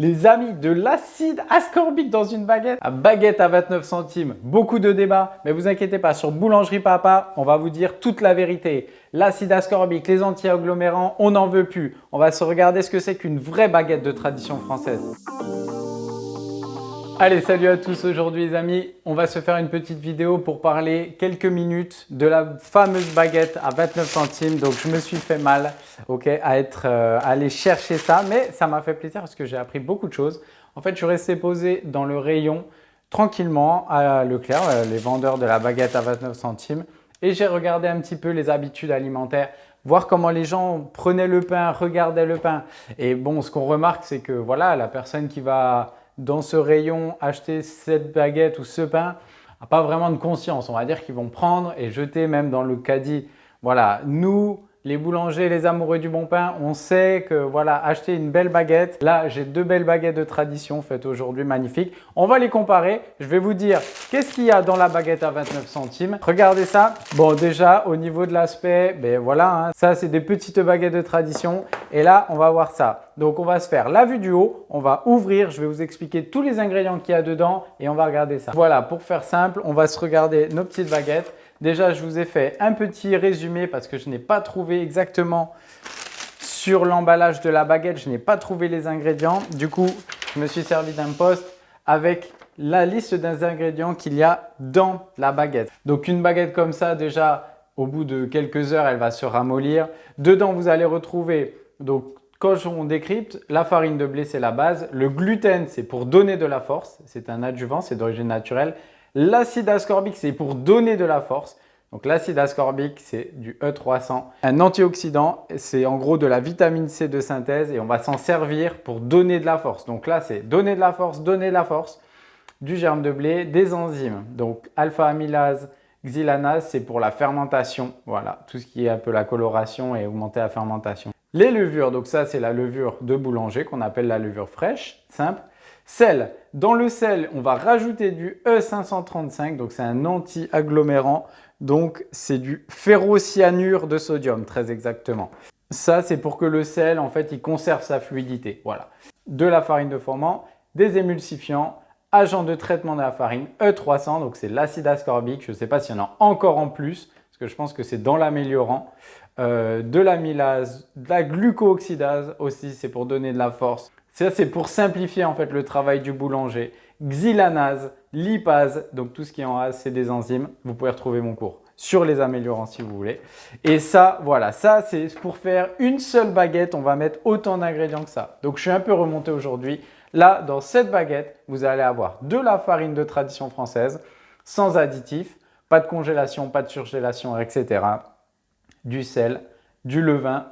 Les amis, de l'acide ascorbique dans une baguette. La baguette à 29 centimes, beaucoup de débats, mais vous inquiétez pas, sur Boulangerie Papa, on va vous dire toute la vérité. L'acide ascorbique, les anti-agglomérants, on n'en veut plus. On va se regarder ce que c'est qu'une vraie baguette de tradition française. Allez, salut à tous. Aujourd'hui les amis, on va se faire une petite vidéo pour parler quelques minutes de la fameuse baguette à 29 centimes. Donc je me suis fait mal à aller chercher ça, mais ça m'a fait plaisir parce que j'ai appris beaucoup de choses. En fait, je suis resté posé dans le rayon tranquillement à Leclerc, les vendeurs de la baguette à 29 centimes. Et j'ai regardé un petit peu les habitudes alimentaires, voir comment les gens prenaient le pain, regardaient le pain. Et bon, ce qu'on remarque, c'est que voilà, la personne qui va dans ce rayon acheter cette baguette ou ce pain n'a pas vraiment de conscience. On va dire qu'ils vont prendre et jeter même dans le caddie. Voilà, nous, les boulangers, les amoureux du bon pain, on sait que voilà, acheter une belle baguette. Là, j'ai deux belles baguettes de tradition faites aujourd'hui, magnifiques. On va les comparer. Je vais vous dire qu'est-ce qu'il y a dans la baguette à 29 centimes. Regardez ça. Bon, déjà, au niveau de l'aspect, ben voilà, ça, c'est des petites baguettes de tradition. Et là, on va voir ça. Donc, on va se faire la vue du haut. On va ouvrir. Je vais vous expliquer tous les ingrédients qu'il y a dedans et on va regarder ça. Voilà, pour faire simple, on va se regarder nos petites baguettes. Déjà, je vous ai fait un petit résumé parce que je n'ai pas trouvé exactement sur l'emballage de la baguette, je n'ai pas trouvé les ingrédients. Du coup, je me suis servi d'un post avec la liste des ingrédients qu'il y a dans la baguette. Donc, une baguette comme ça, déjà, au bout de quelques heures, elle va se ramollir. Dedans, vous allez retrouver, donc, quand on décrypte, la farine de blé, c'est la base. Le gluten, c'est pour donner de la force. C'est un adjuvant, c'est d'origine naturelle. L'acide ascorbique, c'est pour donner de la force. Donc l'acide ascorbique, c'est du E300. Un antioxydant, c'est en gros de la vitamine C de synthèse et on va s'en servir pour donner de la force. Donc là, c'est donner de la force, donner de la force. Du germe de blé, des enzymes. Donc alpha-amylase, xylanase, c'est pour la fermentation. Voilà, tout ce qui est un peu la coloration et augmenter la fermentation. Les levures, donc ça, c'est la levure de boulanger qu'on appelle la levure fraîche, simple. Sel. Dans le sel, on va rajouter du E535, donc c'est un anti-agglomérant. Donc, c'est du ferrocyanure de sodium, très exactement. Ça, c'est pour que le sel, en fait, il conserve sa fluidité. Voilà. De la farine de formant, des émulsifiants, agents de traitement de la farine, E300, donc c'est l'acide ascorbique. Je ne sais pas s'il y en a encore en plus, parce que je pense que c'est dans l'améliorant. De l'amylase, de la glucooxydase aussi, c'est pour donner de la force. Ça, c'est pour simplifier en fait le travail du boulanger. Xylanase, lipase, donc tout ce qui est en A, c'est des enzymes. Vous pouvez retrouver mon cours sur les améliorants si vous voulez. Et ça, voilà, ça c'est pour faire une seule baguette, on va mettre autant d'ingrédients que ça. Donc je suis un peu remonté aujourd'hui. Là, dans cette baguette, vous allez avoir de la farine de tradition française, sans additifs, pas de congélation, pas de surgélation, etc. Du sel, du levain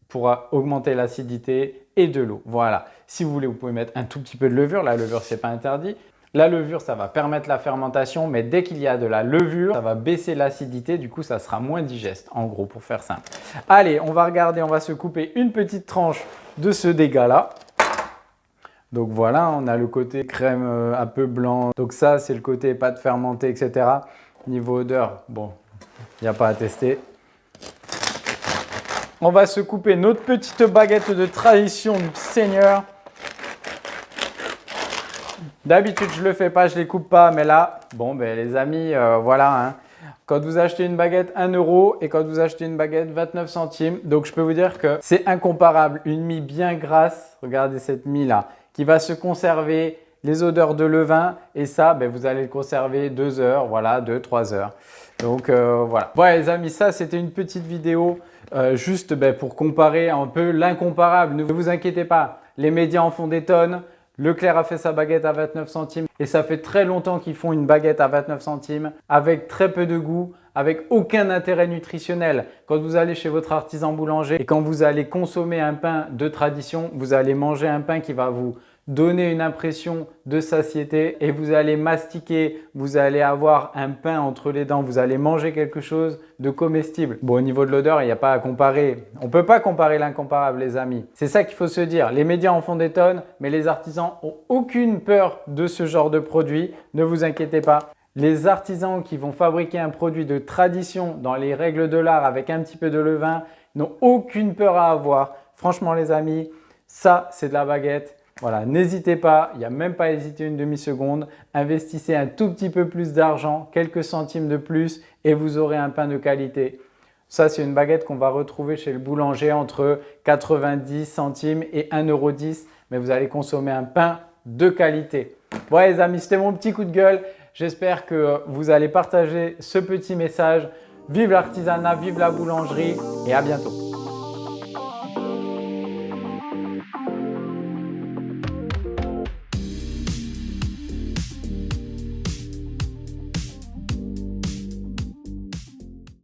pour augmenter l'acidité et de l'eau. Voilà. Si vous voulez, vous pouvez mettre un tout petit peu de levure. La levure, ce n'est pas interdit. La levure, ça va permettre la fermentation, mais dès qu'il y a de la levure, ça va baisser l'acidité. Du coup, ça sera moins digeste, en gros, pour faire simple. Allez, on va regarder, on va se couper une petite tranche de ce dégât-là. Donc voilà, on a le côté crème un peu blanc. Donc ça, c'est le côté pâte fermentée, etc. Niveau odeur, bon, il n'y a pas à tester. On va se couper notre petite baguette de tradition du Seigneur. D'habitude, je ne le fais pas, je ne les coupe pas. Mais là, bon, ben, les amis, voilà. Quand vous achetez une baguette 1 € et quand vous achetez une baguette 29 centimes. Donc, je peux vous dire que c'est incomparable. Une mie bien grasse, regardez cette mie-là, qui va se conserver les odeurs de levain. Et ça, ben, vous allez le conserver 2 heures, voilà, 2-3 heures. Donc, voilà. Voilà les amis, ça, c'était une petite vidéo. Juste pour comparer un peu l'incomparable. Ne vous inquiétez pas, les médias en font des tonnes. Leclerc a fait sa baguette à 29 centimes et ça fait très longtemps qu'ils font une baguette à 29 centimes avec très peu de goût, avec aucun intérêt nutritionnel. Quand vous allez chez votre artisan boulanger et quand vous allez consommer un pain de tradition, vous allez manger un pain qui va vous donner une impression de satiété et vous allez mastiquer, vous allez avoir un pain entre les dents, vous allez manger quelque chose de comestible. Bon, au niveau de l'odeur, il n'y a pas à comparer. On ne peut pas comparer l'incomparable, les amis. C'est ça qu'il faut se dire. Les médias en font des tonnes, mais les artisans n'ont aucune peur de ce genre de produit. Ne vous inquiétez pas. Les artisans qui vont fabriquer un produit de tradition dans les règles de l'art avec un petit peu de levain n'ont aucune peur à avoir. Franchement, les amis, ça, c'est de la baguette Voilà, n'hésitez pas, il n'y a même pas à hésiter une demi-seconde. Investissez un tout petit peu plus d'argent, quelques centimes de plus et vous aurez un pain de qualité. Ça, c'est une baguette qu'on va retrouver chez le boulanger entre 90 centimes et 1,10 €. Mais vous allez consommer un pain de qualité. Voilà les amis, c'était mon petit coup de gueule. J'espère que vous allez partager ce petit message. Vive l'artisanat, vive la boulangerie et à bientôt.